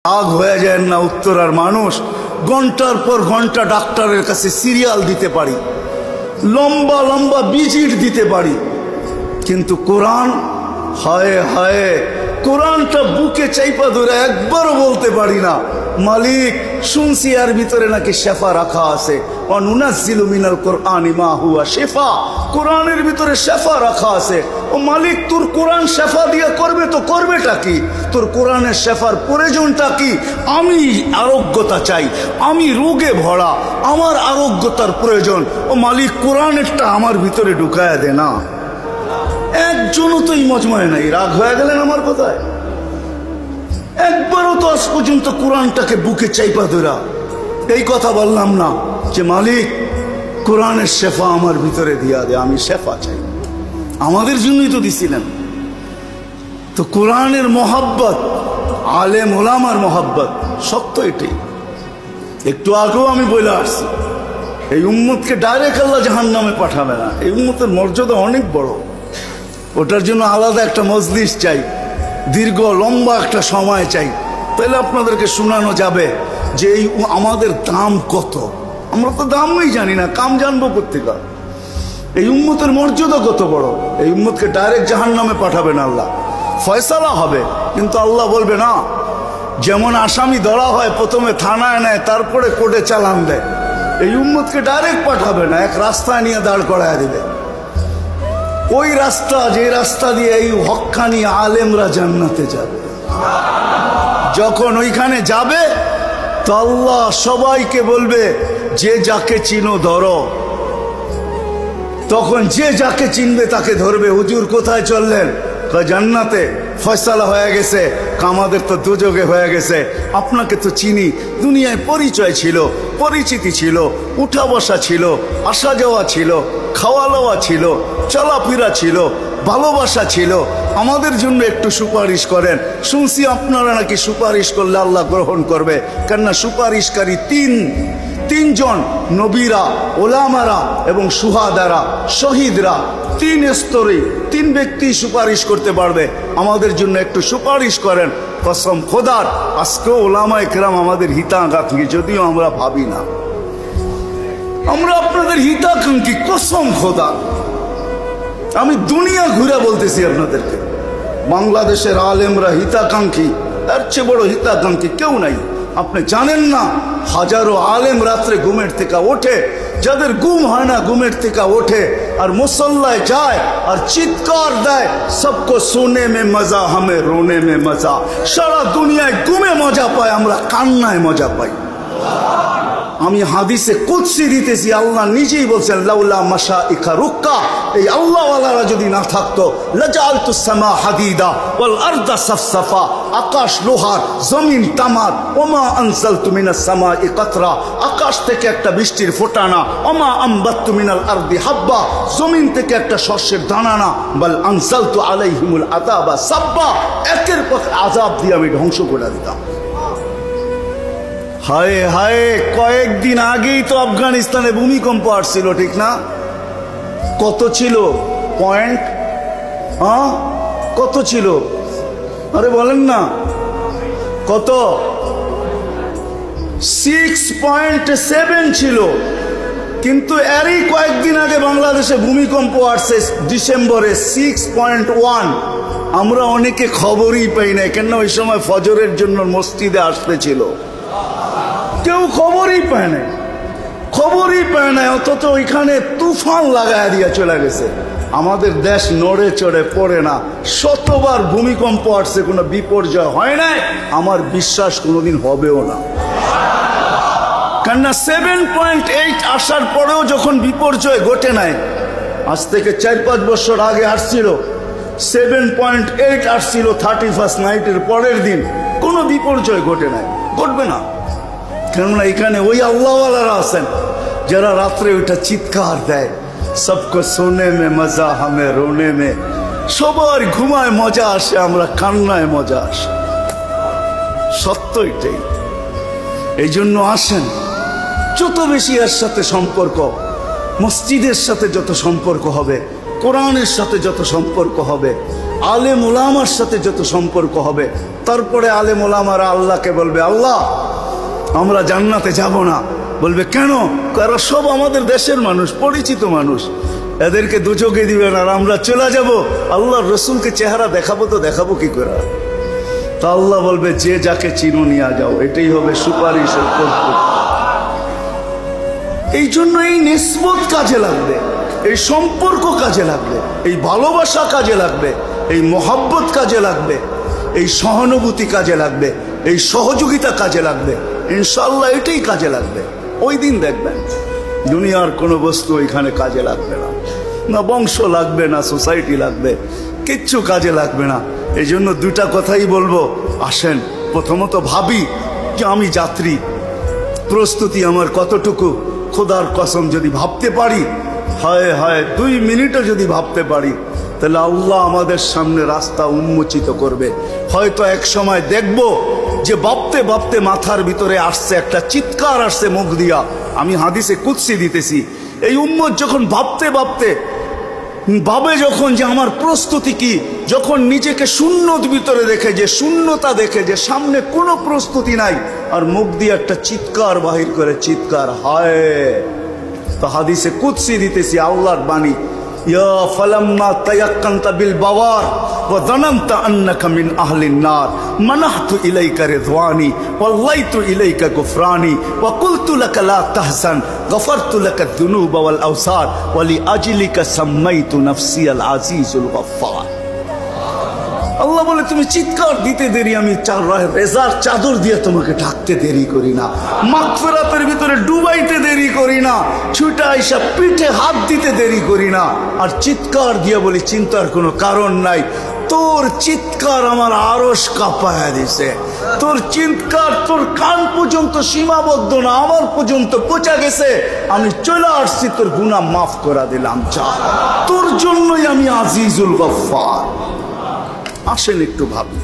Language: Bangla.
রাগ হয়ে যায় না উত্তরার মানুষ, ঘন্টার পর ঘন্টা ডাক্তারের কাছে সিরিয়াল দিতে পারি, লম্বা লম্বা ভিজিট দিতে পারি, কিন্তু কোরআন, হায় হায়, কোরআনটা বুকে চাইপা ধরে একবারও বলতে পারি না মালিক শুনছি এর ভিতরে নাকি শেফা রাখা আছে, ওয়ানুনাজ্জিলু মিনাল কুরআনি মা হুয়া শিফা, কোরআনের ভিতরে শেফা রাখা আছে। ও মালিক, তোর কোরআন শেফা দিয়ে করবে তো করবেটা কি? তোর কোরআনের শেফার প্রয়োজনটা কি? আমি আরোগ্যতা চাই, আমি রোগে ভরা, আমার আরোগ্যতার প্রয়োজন। ও মালিক, কোরআনেরটা আমার ভিতরে ঢুকায়া দে না। একজনও তো এই মজমায় নাই। রাগ হয়ে গেলেন আমার কথায়? একবারও তো আজ পর্যন্ত কোরআনটাকে বুকে চাইপা ধরা এই কথা বললাম না যে মালিক কোরআনের শেফা আমার ভিতরে দিয়া দে, আমি শেফা চাই। আমাদের জন্যই তো দিছিলেন। তো কোরআনের মহাব্বত, আলেম ওলামার মহাব্বত, সত্য এটাই। একটু আগেও আমি বলে আসছি, এই উম্মতকে ডাইরেক্ট আল্লাহ জাহান্নামে পাঠাবে না। এই উম্মতের মর্যাদা অনেক বড়, ওটার জন্য আলাদা একটা মজলিস চাই, দীর্ঘ লম্বা একটা সময় চাই। তাহলে আপনাদেরকে শোনানো যাবে যে এই আমাদের দাম কত। আমরা তো দামই জানি না, কাম জানবো কোত্থেকে? এই উম্মতের মর্যাদা কত বড়। এই উম্মতকে ডাইরেক্ট জাহান্নামে পাঠাবে না আল্লাহ, ফয়সালা হবে। কিন্তু আল্লাহ বলবে না, যেমন আসামি ধরা হয় প্রথমে থানায় নেয়, তারপরে কোর্টে চালান দেয়, এই উম্মতকে ডাইরেক্ট পাঠাবে না, এক রাস্তায় নিয়ে দাঁড় করায় দিবে। ওই রাস্তা, যে রাস্তা দিয়ে এই হক্কানি আলেমরা জান্নাতে যাবে। যখন ওইখানে যাবে তো আল্লাহ সবাইকে বলবে যে যাকে চিনো ধরো। তখন যে যাকে চিনবে তাকে ধরবে। হুজুর কোথায় চললেন? জান্নাতে। ফয়সালা হয়ে গেছে। আমাদের তো দুযোগে হয়ে গেছে। আপনাকে তো চিনি, দুনিয়ায় পরিচয় ছিল, পরিচিতি ছিল, উঠা বসা ছিল, আসা যাওয়া ছিল, খাওয়া দাওয়া ছিল, চলাফেরা ছিল, ভালোবাসা ছিল। আমাদের জন্য একটু সুপারিশ করেন। শুনছি আপনারা নাকি সুপারিশ করলে আল্লাহ গ্রহণ করবে। কেননা সুপারিশকারী তিনজন, নবীরা, ওলামারা এবং সুহাদারা, শহীদরা, তিন স্তরে তিন ব্যক্তি সুপারিশ করতে পারবে। আমাদের জন্য একটু সুপারিশ করেন। কসম খোদার, আজকেও ওলামায়ে কেরাম আমাদের হিতাকাঙ্ক্ষী, যদিও আমরা ভাবি না। আমরা আপনাদের হিতাকাঙ্ক্ষী, কসম খোদা। আমি দুনিয়া ঘুরে বলতেছি আপনাদেরকে, বাংলাদেশের আলেমরা হিতাকাঙ্ক্ষী, তার চেয়ে বড় হিতাকাঙ্ক্ষী কেউ নাই। আপনি জানেন না, হাজারো আলেম রাত্রে ঘুমের থেকে ওঠে, যাদের ঘুম হয় না ঘুমের থেকে ওঠে আর মুসল্লায় যায় আর চিৎকার দেয়, সবকো সোনে মে মজা, হামে রোনে মে মজা। সারা দুনিয়ায় ঘুমে মজা পায়, আমরা কান্নায় মজা পাই। আমি হাদিসে কুদসি দিতেছি, আল্লাহ নিজেই বলছেন লাউলা মাশাইখা রুক্কা, এই আল্লাহওয়ালারা যদি না থাকতো, লাজালতুস সামা হাদিদা ওয়াল আরদা সাফসাফা, আকাশ লোহার, জমিন তামার। ওমা আনজালতু মিনাস সামাই কাতরা, আকাশ থেকে একটা বৃষ্টির ফোঁটা না। ওমা আমবাততু মিনাল আরদি হাব্বা, জমিন থেকে একটা শস্যের দানা না। বাল আনজালতু আলাইহিমুল আযাবা সাব্বা, একের পর আযাব দিয়ে আমি ধ্বংস করে দিতাম। হায় হায়, কয়েকদিন আগেই তো আফগানিস্তানে ভূমিকম্প আসছিল, ঠিক না? কত ছিল পয়েন্ট? কত ছিল? আরে বলেন না কত? 6.7 ছিল। কিন্তু এরই কয়েকদিন আগে বাংলাদেশে ভূমিকম্প আসছে ডিসেম্বরে 6.1। আমরা অনেকে খবরই পাই না, কেন ওই সময় ফজরের জন্য মসজিদে আসতে ছিল। কেউ খবরই পায় না, খবরই পায় না। অথচ ওইখানে তুফান লাগায় দিয়ে চলে গেছে। আমাদের দেশ নড়ে চড়ে পড়ে না। শতবার ভূমিকম্প আসছে, কোনো বিপর্যয় হয় নাই। আমার বিশ্বাস কোনোদিন হবেও না। কেননা 7.8 আসার পরেও যখন বিপর্যয় ঘটে নাই, আজ থেকে 4-5 বছর আগে আসছিল 7.8 আসছিল 31st নাইটের পরের দিন, কোনো বিপর্যয় ঘটে নাই, ঘটবে না। কেননা এখানে ওই আল্লাহওয়ালারা আছেন যারা রাত্রে ওইটা চিৎকার দেয়, সবকো সোনে মে মজা, হামে রোনে মে। সবার ঘুমায় মজা আসে, আমরা কান্নায় মজা আসে। সত্য এটাই। এই জন্য আসেন, যত বেশি এর সাথে সম্পর্ক, মসজিদের সাথে যত সম্পর্ক হবে, কোরআনের সাথে যত সম্পর্ক হবে, আলেম ওলামার সাথে যত সম্পর্ক হবে, তারপরে আলেম ওলামারা আল্লাহকে বলবে, আল্লাহ আমরা জান্নাতে যাব না। বলবে কেন? কারণ সব আমাদের দেশের মানুষ, পরিচিত মানুষ, এদেরকে দুচোখে দিবেন আর আমরা চলে যাব। আল্লাহর রসুলকে চেহারা দেখাবো তো দেখাবো কি করে? তা আল্লাহ বলবে, যে যাকে চিনো নিয়ে যাও, এটাই হবে সুপারিশের কর্তব্য। এই জন্য এই নিসবত কাজে লাগবে, এই সম্পর্ক কাজে লাগবে, এই ভালোবাসা কাজে লাগবে, এই মহব্বত কাজে লাগবে, এই সহানুভূতি কাজে লাগবে, এই সহযোগিতা কাজে লাগবে। ইনশাআল্লাহ এটাই কাজে লাগবে। ওই দিন দেখবেন দুনিয়ার কোনো বস্তু ওইখানে কাজে লাগবে না, না বংশ লাগবে, না সোসাইটি লাগবে, কিচ্ছু কাজে লাগবে না। এই জন্য দুটা কথাই বলবো। আসেন প্রথমত ভাবি যে আমি যাত্রী, প্রস্তুতি আমার কতটুকু। খোদার কসম যদি ভাবতে পারি, হায় হায় 2 মিনিটও যদি ভাবতে পারি, তাহলে আল্লাহ আমাদের সামনে রাস্তা উন্মোচিত করবে। হয়তো এক সময় দেখব যে ভাবতে ভাবতে মাথার ভিতরে আসছে একটা চিৎকার, আসছে মুখ দিয়া। আমি হাদিসে কুদসি দিতেছি, এই উম্মত যখন ভাবতে ভাবতে ভাবে যখন যে আমার প্রস্তুতি কি, যখন নিজেকে শূন্যর ভিতরে দেখে, যে শূন্যতা দেখে, যে সামনে কোনো প্রস্তুতি নাই, আর মুখ দিয়ে একটা চিৎকার বাহির করে, চিৎকার হায়। তো হাদিসে কুদসি দিতেছি, আল্লাহর বাণী, ইয়া ফালাম্মা তায়াক্কানতা বিল বাওয়ার ওয়া যানানতা আন্নাকা মিন আহলিন নার মানাহতু ইলাইকা রিদওয়ানি ওয়াল্লাইতু ইলাইকা গুফরানি ওয়া কুলতু লাকা লা তাহজান গফারতু লাকা যুনুবা ওয়াল আওসার ওয়া লিআজলিকা সাম্মাইতু নাফসি আল আজিজুল গফফার। আল্লাহ বলে, তুমি চিৎকার দিতে দেরি, আমি রেজার চাদর দিয়ে তোমাকে ঢাকতে দেরি করি না, মাগফিরাতের ভিতরে ডুবাইতে দেরি করি না, ছুটা আইসা পিঠে হাত দিতে দেরি করি না। আর চিৎকার দিয়ে বলি, চিন্তার কোনো কারণ নাই, তোর চিৎকার আমার আরশ কাঁপায়া দিছে। তোর চিৎকার তোর কান পর্যন্ত সীমাবদ্ধ না, আমার পর্যন্ত পৌঁছা গেছে। আমি চলে আসছি, তোর গুনাহ মাফ করে দিলাম, যা, তোর জন্যই আমি আজিজুল গফফার। আসেন একটু ভাবি।